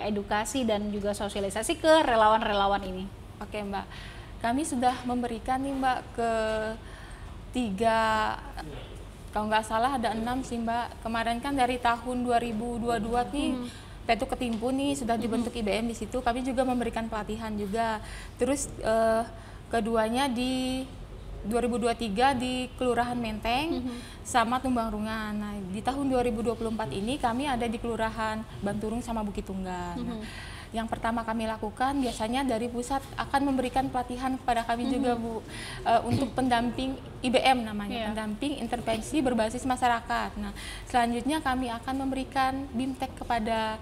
edukasi dan juga sosialisasi ke relawan-relawan ini? Oke, Mbak, kami sudah memberikan nih, Mbak, ke 3, kalau nggak salah ada 6 sih, Mbak. Kemarin kan dari tahun 2022 nih, Petu Ketimpu nih sudah dibentuk IBM di situ. Kami juga memberikan pelatihan juga. Terus keduanya di 2023 di Kelurahan Menteng sama Tumbang Rungan. Nah, di tahun 2024 ini kami ada di Kelurahan Banturung sama Bukit Tunggal. Nah, yang pertama kami lakukan biasanya dari pusat akan memberikan pelatihan kepada kami juga, Bu, untuk pendamping IBM namanya, pendamping intervensi berbasis masyarakat. Nah, selanjutnya kami akan memberikan BIMTEK kepada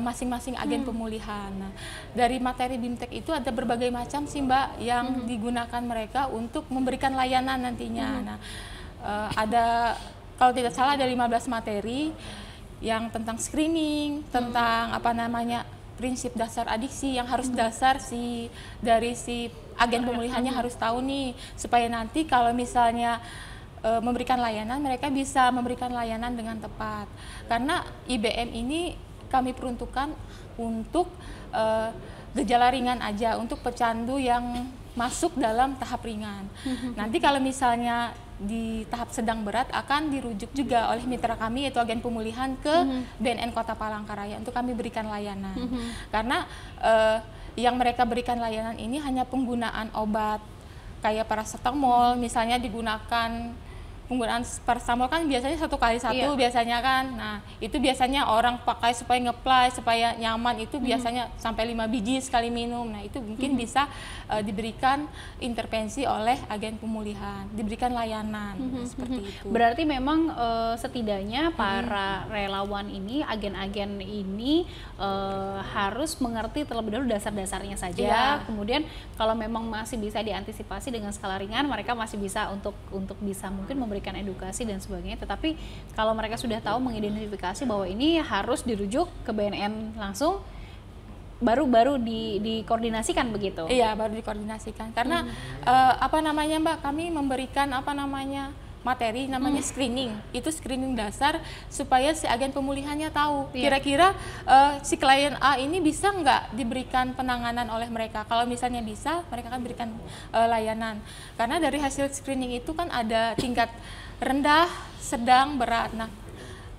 masing-masing agen pemulihan. Nah, dari materi BIMTEK itu ada berbagai macam sih, Mbak, yang digunakan mereka untuk memberikan layanan nantinya. Nah, ada, kalau tidak salah ada 15 materi yang tentang screening, tentang apa namanya prinsip dasar adiksi yang harus dasar dari si agen pemulihannya harus tahu nih, supaya nanti kalau misalnya memberikan layanan, mereka bisa memberikan layanan dengan tepat. Karena IBM ini kami peruntukkan untuk gejala ringan aja, untuk pecandu yang masuk dalam tahap ringan. Nanti kalau misalnya di tahap sedang berat akan dirujuk juga oleh mitra kami yaitu agen pemulihan ke BNN Kota Palangkaraya untuk kami berikan layanan. Karena yang mereka berikan layanan ini hanya penggunaan obat kayak paracetamol, misalnya digunakan penggunaan paracetamol kan biasanya 1 kali 1 biasanya kan. Nah, itu biasanya orang pakai supaya ngeplay, supaya nyaman, itu biasanya sampai 5 biji sekali minum. Nah, itu mungkin bisa diberikan intervensi oleh agen pemulihan, diberikan layanan seperti itu. Berarti memang setidaknya para relawan ini, agen-agen ini harus mengerti terlebih dahulu dasar-dasarnya saja. Kemudian kalau memang masih bisa diantisipasi dengan skala ringan, mereka masih bisa untuk bisa mungkin memberikan edukasi dan sebagainya. Tetapi kalau mereka sudah tahu mengidentifikasi bahwa ini harus dirujuk ke BNN langsung, baru dikoordinasikan begitu. Iya, baru dikoordinasikan. Karena apa namanya Mbak, kami memberikan apa namanya materi namanya screening. Itu screening dasar supaya si agen pemulihannya tahu kira-kira si klien A ini bisa nggak diberikan penanganan oleh mereka. Kalau misalnya bisa, mereka akan berikan layanan. Karena dari hasil screening itu kan ada tingkat rendah, sedang, berat. Nah,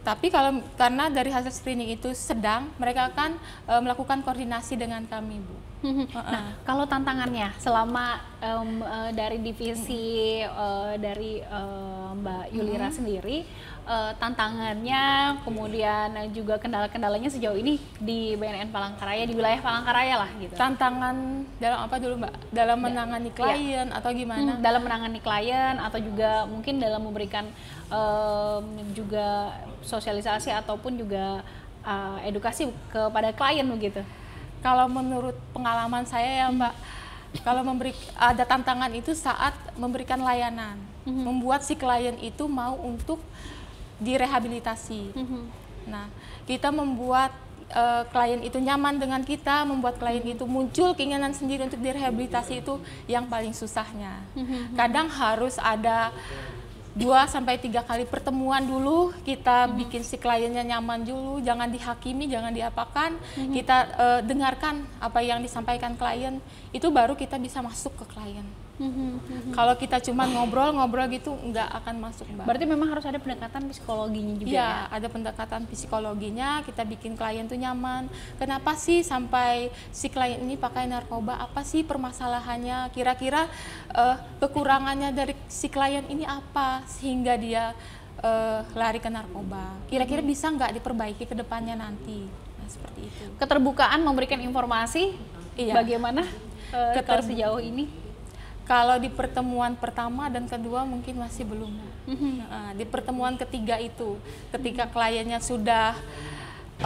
tapi karena dari hasil screening itu sedang, mereka akan melakukan koordinasi dengan kami, Bu. Nah, kalau tantangannya selama dari divisi dari Mbak Yulira sendiri, tantangannya, kemudian juga kendala-kendalanya sejauh ini di BNN Palangkaraya, di wilayah Palangkaraya lah gitu. Tantangan dalam apa dulu Mbak? Dalam menangani klien atau gimana? Dalam menangani klien atau juga mungkin dalam memberikan juga sosialisasi ataupun juga edukasi kepada klien begitu. Kalau menurut pengalaman saya ya Mbak, kalau ada tantangan itu saat memberikan layanan, membuat si klien itu mau untuk direhabilitasi. Nah, kita membuat klien itu nyaman dengan kita, membuat klien itu muncul keinginan sendiri untuk direhabilitasi, itu yang paling susahnya. Kadang harus ada 2-3 kali pertemuan dulu, kita bikin si kliennya nyaman dulu, jangan dihakimi, jangan diapakan, kita dengarkan apa yang disampaikan klien, itu baru kita bisa masuk ke klien. Kalau kita cuma ngobrol-ngobrol gitu nggak akan masuk, Mbak. Berarti memang harus ada pendekatan psikologinya juga ya? Ada pendekatan psikologinya, kita bikin klien tuh nyaman. Kenapa sih sampai si klien ini pakai narkoba? Apa sih permasalahannya? Kira-kira kekurangannya dari si klien ini apa sehingga dia lari ke narkoba? Kira-kira bisa nggak diperbaiki ke depannya nanti? Nah, seperti itu. Keterbukaan memberikan informasi, bagaimana sejauh ini? Kalau di pertemuan pertama dan kedua mungkin masih belum. Di pertemuan ketiga itu, ketika kliennya sudah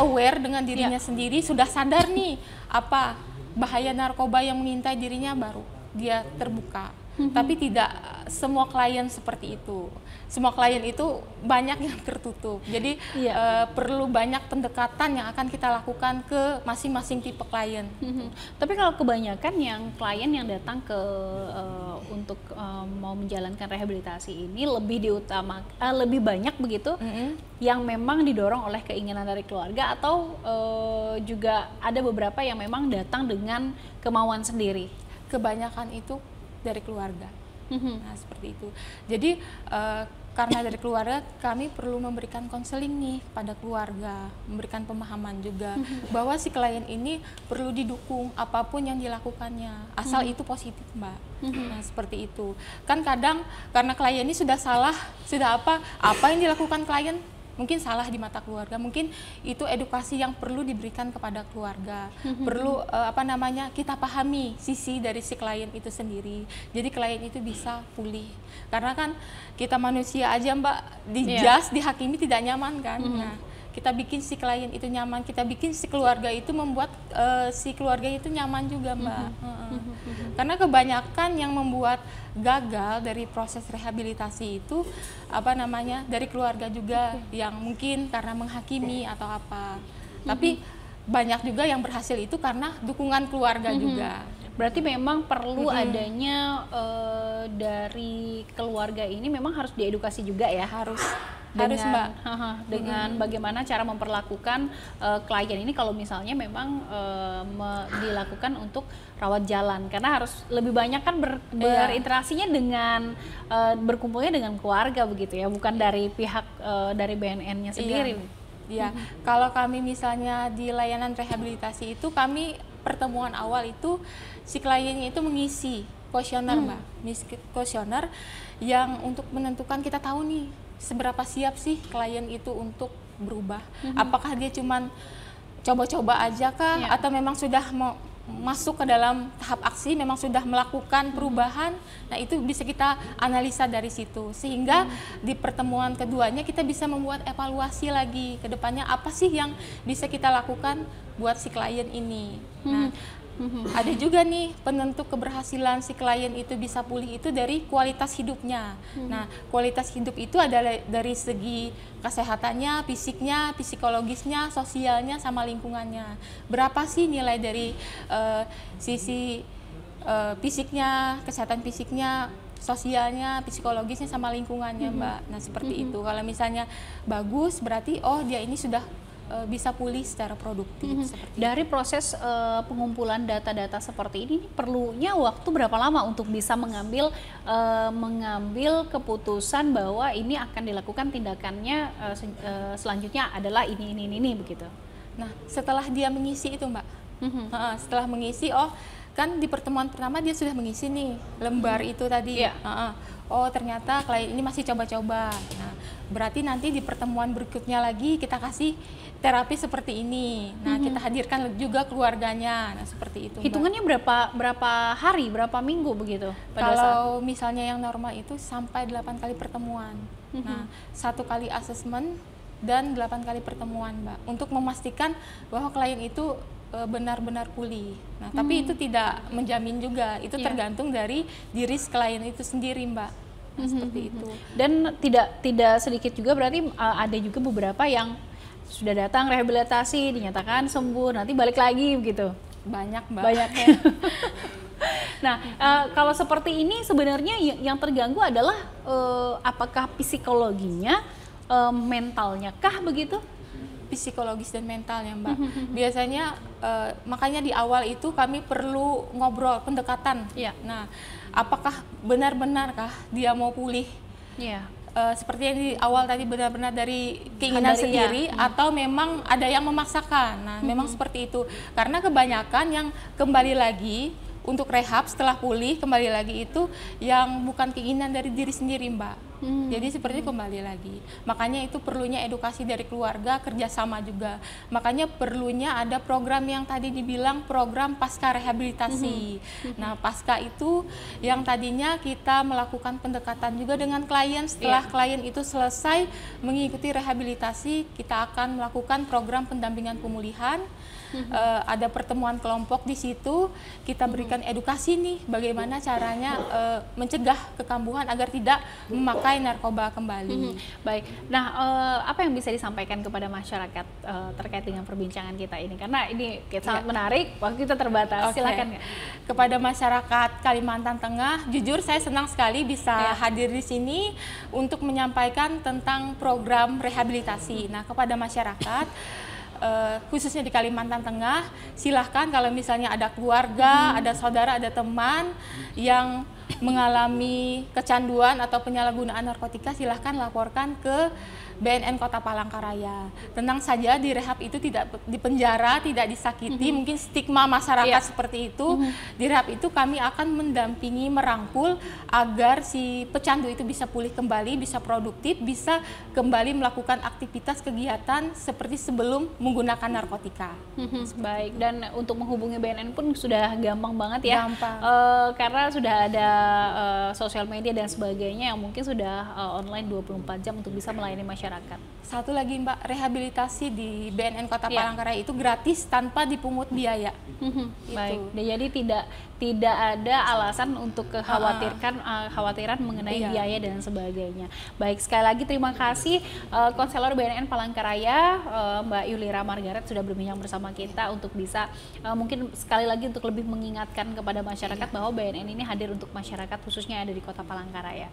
aware dengan dirinya sendiri, sudah sadar nih apa bahaya narkoba yang mengintai dirinya, baru dia terbuka. Tapi tidak semua klien seperti itu. Semua klien itu banyak yang tertutup. Jadi perlu banyak pendekatan yang akan kita lakukan ke masing-masing tipe klien. Tapi kalau kebanyakan yang klien yang datang ke untuk mau menjalankan rehabilitasi ini lebih banyak begitu yang memang didorong oleh keinginan dari keluarga, atau juga ada beberapa yang memang datang dengan kemauan sendiri? Kebanyakan itu dari keluarga. Nah, seperti itu. Jadi karena dari keluarga, kami perlu memberikan konseling nih pada keluarga, memberikan pemahaman juga bahwa si klien ini perlu didukung apapun yang dilakukannya, asal itu positif, Mbak. Nah, seperti itu. Kan kadang karena klien ini sudah salah, sudah apa yang dilakukan klien mungkin salah di mata keluarga, mungkin itu edukasi yang perlu diberikan kepada keluarga. Perlu kita pahami sisi dari si klien itu sendiri. Jadi klien itu bisa pulih. Karena kan kita manusia aja, Mbak, dijudge, dihakimi tidak nyaman kan. Nah, kita bikin si klien itu nyaman, kita bikin si keluarga itu membuat si keluarga itu nyaman juga, Mbak. Karena kebanyakan yang membuat gagal dari proses rehabilitasi itu dari keluarga juga, yang mungkin karena menghakimi atau apa. Tapi banyak juga yang berhasil itu karena dukungan keluarga juga. Berarti memang perlu adanya dari keluarga ini memang harus diedukasi juga ya? Harus dengan, Mbak. Dengan bagaimana cara memperlakukan klien ini kalau misalnya memang dilakukan untuk rawat jalan, karena harus lebih banyak kan berinteraksinya dengan berkumpulnya dengan keluarga begitu ya, bukan dari pihak dari BNN-nya sendiri. Iya, kalau kami misalnya di layanan rehabilitasi itu kami pertemuan awal itu si kliennya itu mengisi kuesioner Mbak, kuesioner yang untuk menentukan kita tahu nih seberapa siap sih klien itu untuk berubah. Apakah dia cuman coba-coba aja kah, atau memang sudah mau masuk ke dalam tahap aksi, memang sudah melakukan perubahan. Nah, itu bisa kita analisa dari situ, sehingga di pertemuan keduanya kita bisa membuat evaluasi lagi ke depannya, apa sih yang bisa kita lakukan buat si klien ini. Nah, ada juga nih penentu keberhasilan si klien itu bisa pulih itu dari kualitas hidupnya. Nah, kualitas hidup itu adalah dari segi kesehatannya, fisiknya, psikologisnya, sosialnya, sama lingkungannya. Berapa sih nilai dari sisi fisiknya, kesehatan fisiknya, sosialnya, psikologisnya, sama lingkungannya, Mbak. Nah, seperti itu. Kalau misalnya bagus, berarti oh dia ini sudah bisa pulih secara produktif. Dari proses pengumpulan data-data seperti ini perlunya waktu berapa lama untuk bisa mengambil keputusan bahwa ini akan dilakukan tindakannya selanjutnya adalah ini begitu. Nah, setelah dia mengisi itu, Mbak, setelah mengisi, oh kan di pertemuan pertama dia sudah mengisi nih lembar itu tadi. Oh ternyata klien ini masih coba-coba. Nah, berarti nanti di pertemuan berikutnya lagi kita kasih terapi seperti ini. Nah, kita hadirkan juga keluarganya. Nah, seperti itu, Mbak. Hitungannya berapa hari, berapa minggu begitu? Kalau misalnya yang normal itu sampai 8 kali pertemuan. Nah, 1 kali asesmen dan 8 kali pertemuan, Mbak, untuk memastikan bahwa klien itu benar-benar pulih. Nah, tapi itu tidak menjamin juga. Itu tergantung dari diri klien itu sendiri, Mbak. Nah, seperti itu. Dan tidak sedikit juga berarti ada juga beberapa yang sudah datang rehabilitasi, dinyatakan sembuh, nanti balik lagi begitu. Banyak, Mbak. Banyak ya. Nah, kalau seperti ini sebenarnya yang terganggu adalah apakah psikologinya, mentalnya kah begitu? Psikologis dan mentalnya, Mbak. Biasanya makanya di awal itu kami perlu ngobrol, pendekatan. Nah, apakah benar-benarkah dia mau pulih? Seperti yang di awal tadi, benar-benar dari keinginan sendiri atau memang ada yang memaksakan. Nah, memang seperti itu. Karena kebanyakan yang kembali lagi untuk rehab setelah pulih kembali lagi itu yang bukan keinginan dari diri sendiri, Mbak. Jadi seperti kembali lagi. Makanya itu perlunya edukasi dari keluarga, kerjasama juga. Makanya perlunya ada program yang tadi dibilang program pasca rehabilitasi. Nah, pasca itu yang tadinya kita melakukan pendekatan juga dengan klien. Setelah klien itu selesai mengikuti rehabilitasi, kita akan melakukan program pendampingan pemulihan. Ada pertemuan kelompok di situ, kita berikan edukasi nih bagaimana caranya mencegah kekambuhan agar tidak memakai narkoba kembali. Baik, nah apa yang bisa disampaikan kepada masyarakat terkait dengan perbincangan kita ini? Karena ini sangat menarik, waktu kita terbatas. Silakan. Kepada masyarakat Kalimantan Tengah, jujur saya senang sekali bisa hadir di sini untuk menyampaikan tentang program rehabilitasi. Nah, kepada masyarakat khususnya di Kalimantan Tengah, silahkan kalau misalnya ada keluarga, ada saudara, ada teman yang mengalami kecanduan atau penyalahgunaan narkotika, silahkan laporkan ke BNN Kota Palangkaraya. Tenang saja, di rehab itu tidak dipenjara, tidak disakiti, mungkin stigma masyarakat seperti itu. Di rehab itu kami akan mendampingi, merangkul agar si pecandu itu bisa pulih kembali, bisa produktif, bisa kembali melakukan aktivitas kegiatan seperti sebelum menggunakan narkotika. Baik, dan untuk menghubungi BNN pun sudah gampang banget ya. Gampang. Karena sudah ada sosial media dan sebagainya yang mungkin sudah online 24 jam untuk bisa melayani masyarakat. Satu lagi Mbak, rehabilitasi di BNN Kota Palangkaraya itu gratis tanpa dipungut biaya. Baik, jadi tidak ada alasan untuk kekhawatiran mengenai biaya dan sebagainya. Baik, sekali lagi terima kasih Konselor BNN Palangkaraya Mbak Yulira Margaret sudah berbincang bersama kita untuk bisa mungkin sekali lagi untuk lebih mengingatkan kepada masyarakat bahwa BNN ini hadir untuk masyarakat khususnya yang ada di Kota Palangkaraya.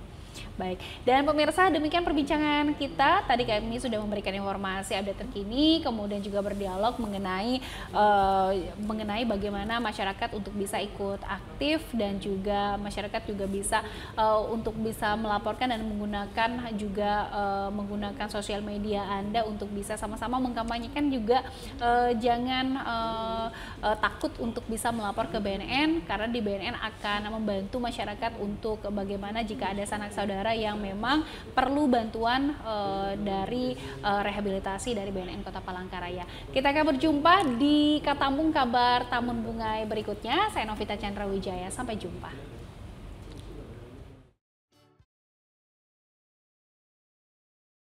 Baik, dan pemirsa demikian perbincangan kita. Tadi kami sudah memberikan informasi update terkini, kemudian juga berdialog mengenai bagaimana masyarakat untuk bisa ikut aktif dan juga masyarakat juga bisa untuk bisa melaporkan dan menggunakan sosial media Anda untuk bisa sama-sama mengkampanyekan juga jangan takut untuk bisa melapor ke BNN, karena di BNN akan membantu masyarakat untuk bagaimana jika ada sanak saudara yang memang perlu bantuan dari rehabilitasi dari BNN Kota Palangkaraya. Kita akan berjumpa di Katambung Kabar Tamun Bungai berikutnya. Saya Novita Chandra Wijaya, sampai jumpa.